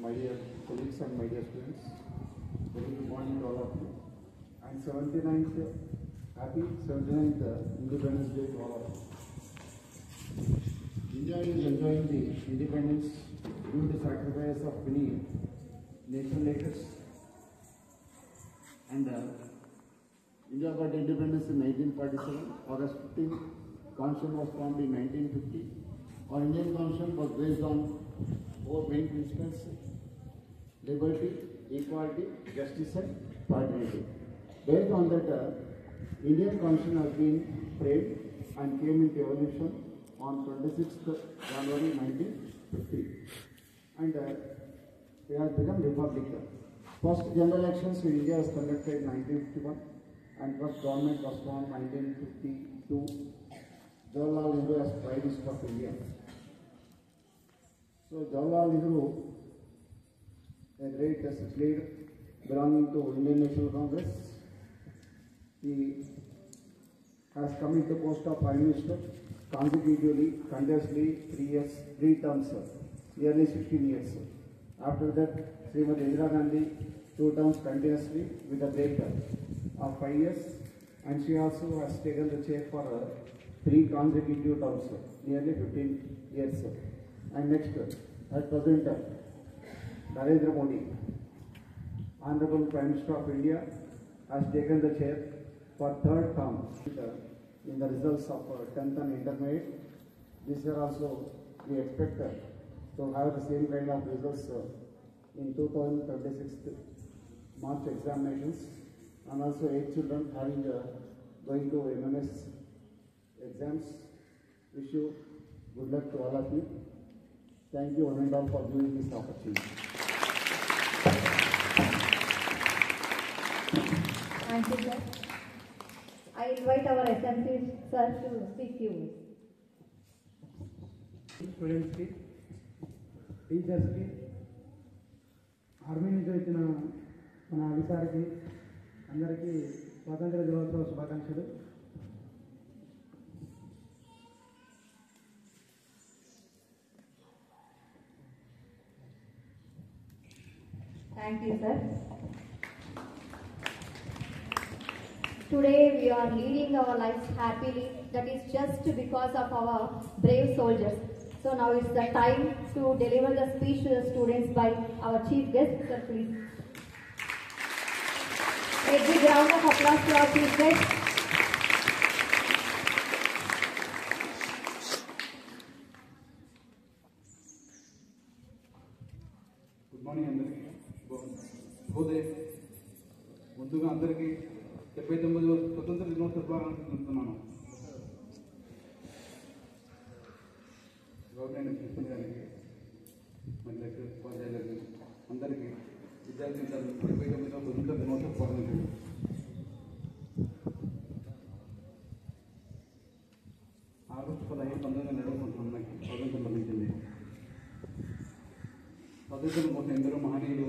my dear colleagues and my dear students, very good morning to all of you. And 79th, happy 79th Independence Day to all of you. India is enjoying the independence due to the sacrifice of many nation leaders. And India got independence in 1947. August 15th, Constitution was formed in 1950. Our Indian Constitution was based on four main principles: liberty, equality, justice and fraternity. Based on that, Indian Constitution has been framed and came into evolution on 26th January 1950. And it has become republic. First general elections in India was conducted in 1951 and first government was formed in 1952. Jawaharlal Nehru as Prime Minister of India. So Jawaharlal Nehru, a great leader belonging to Indian National Congress, he has come into the post of Prime Minister consecutively, continuously 3 years, 3 terms, nearly 16 years. After that, Srimati Indira Gandhi 2 terms continuously with a break of 5 years, and she also has taken the chair for 3 consecutive terms, nearly 15 years. And next, at present, Narendra Modi, Honorable Prime Minister of India, has taken the chair for 3rd term in the results of 10th and intermediate. This year also we expect to have the same kind of results in 2026 March examinations, and also 8 children having going to MMS exams. Wish you good luck to all of you. Thank you one and all for giving this opportunity. Thank you, sir. I invite our SMC sir to speak few words. Students కి, teachers కి, army నుంచి వచ్చిన మన అధికారికి అందరికీ స్వాతంత్ర దినోత్సవ శుభాకాంక్షలు. Thank you, sir. Today we are leading our lives happily. That is just because of our brave soldiers. So now it's the time to deliver the speech to the students by our chief guest, sir, please. A big round of applause to our chief guest. Good morning అందరికీ, శుభోదయం. ముందుగా అందరికీ 79వ స్వతంత్ర దినోత్సవ శుభాకాంక్షలు తెలుపుతున్నాను. Government principal గారికి, మన లెక్చరర్స్, ఉపాధ్యాయులకి, అందరికీ విద్యార్థి 79వ స్వతంత్ర దినోత్సవ శుభాకాంక్షలు. ఆగస్టు 15, 1920 మనకి స్వాతంత్రం లభించింది. స్వాతంత్రం కోసం ఎందరో మహనీయులు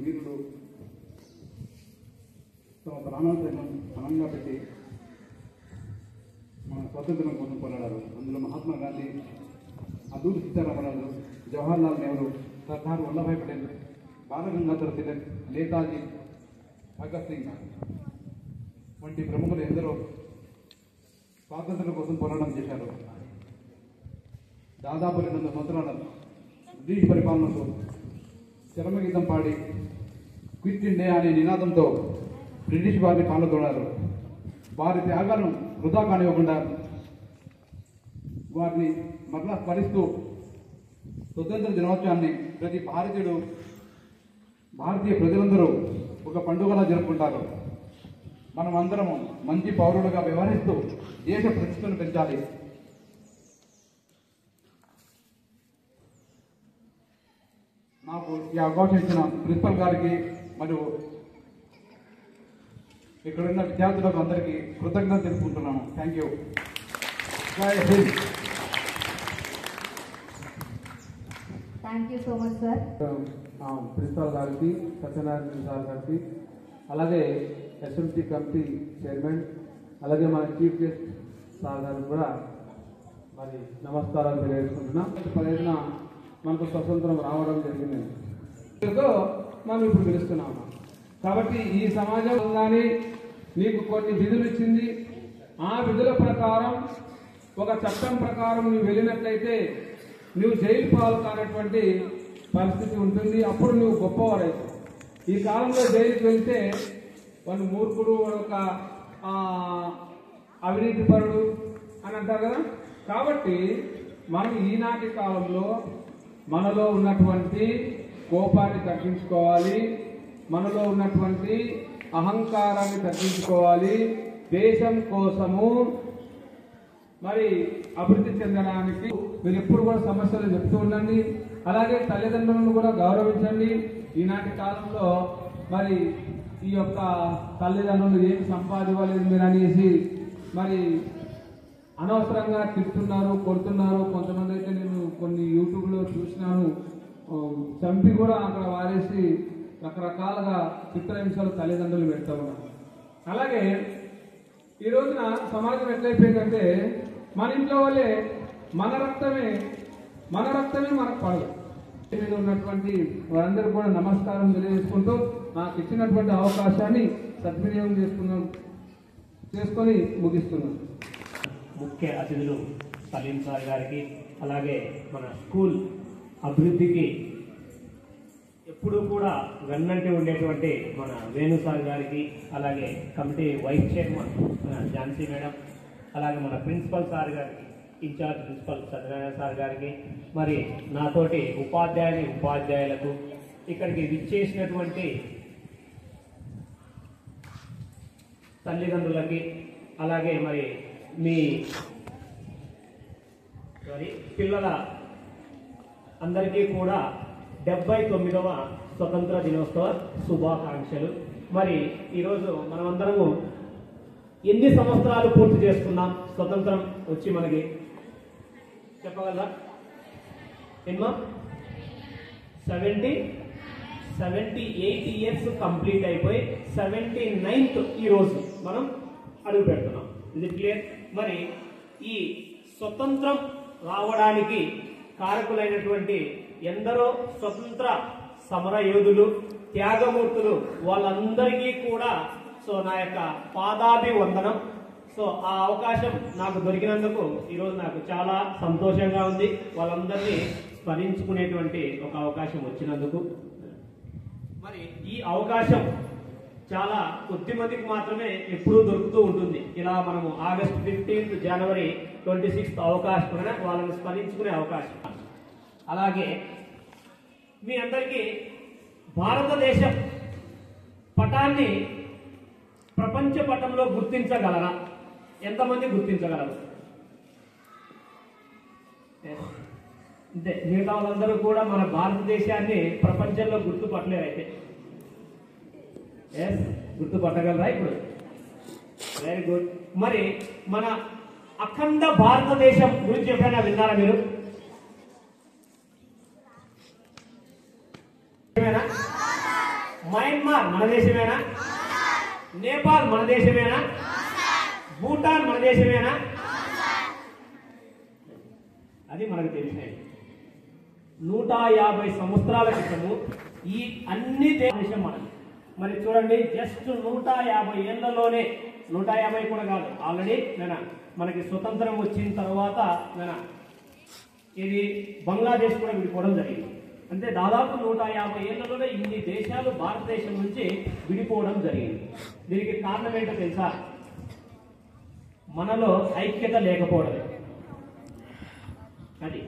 వీరులు తమ ప్రాణాలను పణంగా పెట్టి మన స్వాతంత్రం కోసం పోరాడారు. అందులో మహాత్మా గాంధీ, అల్లూరి సీతారామరాజు, జవహర్లాల్ నెహ్రూ, సర్దార్ వల్లభాయ్ పటేల్, బాలగంగాధర తిలక్, నేతాజీ, భగత్ సింగ్ వంటి ప్రముఖులు ఎందరో స్వాతంత్రం కోసం పోరాటం చేశారు. దాదాపు 200 సంవత్సరాల బ్రిటిష్ పరిపాలనకు చరమగీతం పాడి క్విట్ ఇండియా అనే నినాదంతో బ్రిటిష్ వారిని పాల్గొన్నారు. వారి త్యాగాలను వృధా కానివ్వకుండా వారిని మరలా స్మరిస్తూ స్వతంత్ర దినోత్సవాన్ని ప్రతి భారతీయ ప్రజలందరూ ఒక పండుగలా జరుపుకుంటారు. మనం అందరము మంచి పౌరులుగా వ్యవహరిస్తూ దేశ ప్రతిష్టను పెంచాలి. నాకు ఈ అవకాశం ఇచ్చిన ప్రిన్సిపల్ గారికి మరియు ఇక్కడ ఉన్న విద్యార్థులకు అందరికీ కృతజ్ఞత తెలుపుకుంటున్నాను. Thank you. జై హింద్. Thank you so much, sir. Principal గారికి, సత్యనారాయణ సార్ గారికి, అలాగే ఎస్ఎంసీ కమిటీ చైర్మన్, అలాగే మన చీఫ్ గెస్ట్ సార్ గారికి కూడా మరి నమస్కారాలు తెలియజేసుకుంటున్నాం. 15న మనకు స్వతంత్రం రావడం జరిగింది. మనం ఇప్పుడు పిలుస్తున్నాము. కాబట్టి ఈ సమాజం కానీ నీకు కొన్ని విధులు ఇచ్చింది. ఆ విధుల ప్రకారం ఒక చట్టం ప్రకారం నువ్వు వెళ్ళినట్లయితే నువ్వు జైలు పాలు కానటువంటి పరిస్థితి ఉంటుంది. అప్పుడు నువ్వు గొప్పవాడైతే. ఈ కాలంలో జైలుకి వెళ్తే వాడు మూర్ఖుడు, ఒక అవినీతి పరుడు అని అంటారు కదా. కాబట్టి మనం ఈనాటి కాలంలో మనలో ఉన్నటువంటి కోపాన్ని తగ్గించుకోవాలి, మనలో ఉన్నటువంటి అహంకారాన్ని తగ్గించుకోవాలి. దేశం కోసము మరి అభివృద్ధి చెందడానికి మీరు ఎప్పుడు కూడా సమస్యలు చెప్తూ ఉండండి. అలాగే తల్లిదండ్రులను కూడా గౌరవించండి. ఈనాటి కాలంలో మరి ఈ యొక్క తల్లిదండ్రులు ఏమి సంపాదివ్వలేదు మీరు అనేసి మరి అనవసరంగా తిడుతున్నారు, కొడుతున్నారు. కొంతమంది అయితే నేను కొన్ని యూట్యూబ్లో చూసినాను, చంపి కూడా అక్కడ వారేసి రకరకాలుగా చిత్రహింసలు తల్లిదండ్రులు పెడతా ఉన్నారు. అలాగే ఈ రోజున సమాజం ఎట్లయిపోయిందంటే మన ఇంట్లో వాళ్ళే మన రక్తమే మనకు పడదు. మీద ఉన్నటువంటి వారందరూ కూడా నమస్కారం తెలియజేసుకుంటూ నాకు ఇచ్చినటువంటి అవకాశాన్ని సద్వినియోగం చేసుకొని ముగిస్తున్నాను. ముఖ్య అతిథులు సలీం సార్ గారికి, అలాగే మన స్కూల్ అభివృద్ధికి ఎప్పుడూ కూడా వెన్నంటి ఉండేటువంటి మన వేణు సార్ గారికి, అలాగే కమిటీ వైస్ చైర్మన్ మన ఝాన్సీ మేడం, అలాగే మన ప్రిన్సిపల్ సార్ గారికి, ఇన్ఛార్జ్ ప్రిన్సిపల్ సత్యనారాయణ సార్ గారికి, మరి నాతోటి ఉపాధ్యాయులకు, ఇక్కడికి విచ్చేసినటువంటి తల్లిదండ్రులకి, అలాగే మరి మీ పిల్లల అందరికీ కూడా 79వ స్వతంత్ర దినోత్సవ శుభాకాంక్షలు. మరి ఈరోజు మనమందరము ఎన్ని సంవత్సరాలు పూర్తి చేసుకున్నాం స్వతంత్రం వచ్చి మనకి చెప్పగలరా? ఎన్నో 78 ఇయర్స్ కంప్లీట్ అయిపోయి 79th ఈరోజు మనం అడుగు పెడుతున్నాం. ఇది క్లియర్. మరి ఈ స్వతంత్రం రావడానికి కారకులైనటువంటి ఎందరో స్వతంత్ర సమర యోధులు, త్యాగమూర్తులు, వాళ్ళందరికీ కూడా నా యొక్క పాదాభివందనం. ఆ అవకాశం నాకు దొరికినందుకు ఈరోజు నాకు చాలా సంతోషంగా ఉంది. వాళ్ళందరినీ స్మరించుకునేటువంటి ఒక అవకాశం వచ్చినందుకు. మరి ఈ అవకాశం చాలా కొద్ది మందికి మాత్రమే ఎప్పుడూ దొరుకుతూ ఉంటుంది. ఇలా మనము ఆగస్టు 15th, జనవరి 26th అవకాశం వాళ్ళని స్మరించుకునే అవకాశం. అలాగే మీ అందరికీ భారతదేశం పటాన్ని ప్రపంచ పటంలో గుర్తించగలరా? ఎంతమంది గుర్తించగలరు? అంతే. మిగతా వాళ్ళందరూ కూడా మన భారతదేశాన్ని ప్రపంచంలో గుర్తుపట్టలేరు. అయితే గుర్తుపట్టగలరా ఇప్పుడు? Very good. మరి మన అఖండ భారతదేశం గురించి ఎప్పుడైనా విన్నారా మీరు? మయన్మార్ మన దేశమేనా? నేపాల్ మన దేశమేనా? భూటాన్ మన దేశమేనా? అది మనకు తెలిసినది. 150 సంవత్సరాల క్రితము ఈ అన్ని దేశం మనది. మరి చూడండి, జస్ట్ 150 ఏళ్లలోనే, 150 కూడా కాదు, ఆల్రెడీ మనకి స్వతంత్రం వచ్చిన తర్వాత ఇది బంగ్లాదేశ్ కూడా విడిపోవడం జరిగింది. అంటే దాదాపు 150 ఏళ్లలోనే ఇన్ని దేశాలు భారతదేశం నుంచి విడిపోవడం జరిగింది. దీనికి కారణం ఏంటో తెలుసా? మనలో ఐక్యత లేకపోవడమే. అది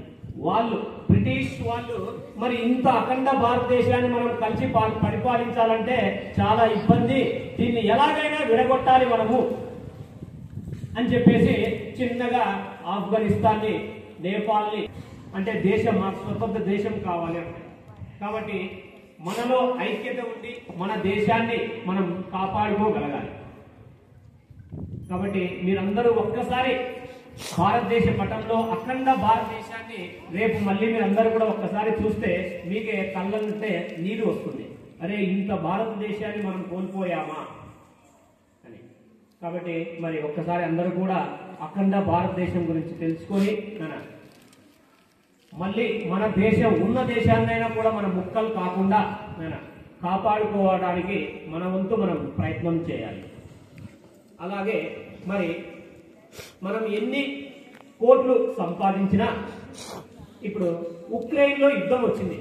వాళ్ళు, బ్రిటిష్ వాళ్ళు మరి ఇంత అఖండ భారతదేశాన్ని మనం కలిసి పరిపాలించాలంటే చాలా ఇబ్బంది, దీన్ని ఎలాగైనా విడగొట్టాలి మనము అని చెప్పేసి చిన్నగా ఆఫ్ఘనిస్తాన్ని, నేపాల్ని, అంటే దేశం, మాకు స్వతంత్ర దేశం కావాలి అంటే. కాబట్టి మనలో ఐక్యత ఉండి మన దేశాన్ని మనం కాపాడుకోగలగాలి. కాబట్టి మీరందరూ ఒక్కసారి భారతదేశ పటంలో అఖండ భారతదేశాన్ని రేపు మళ్ళీ మీరందరూ కూడా ఒక్కసారి చూస్తే మీకే కళ్ళంటే నీరు వస్తుంది. అరే, ఇంత భారతదేశాన్ని మనం కోల్పోయామా అని. కాబట్టి మరి ఒక్కసారి అందరూ కూడా అఖండ భారతదేశం గురించి తెలుసుకొని మళ్ళీ మన దేశం ఉన్న దేశాన్నైనా కూడా మన ముక్కలు కాకుండా కాపాడుకోవడానికి మన వంతు మనం ప్రయత్నం చేయాలి. అలాగే మరి మనం ఎన్ని కోట్లు సంపాదించినా ఇప్పుడు ఉక్రెయిన్లో యుద్ధం వచ్చింది.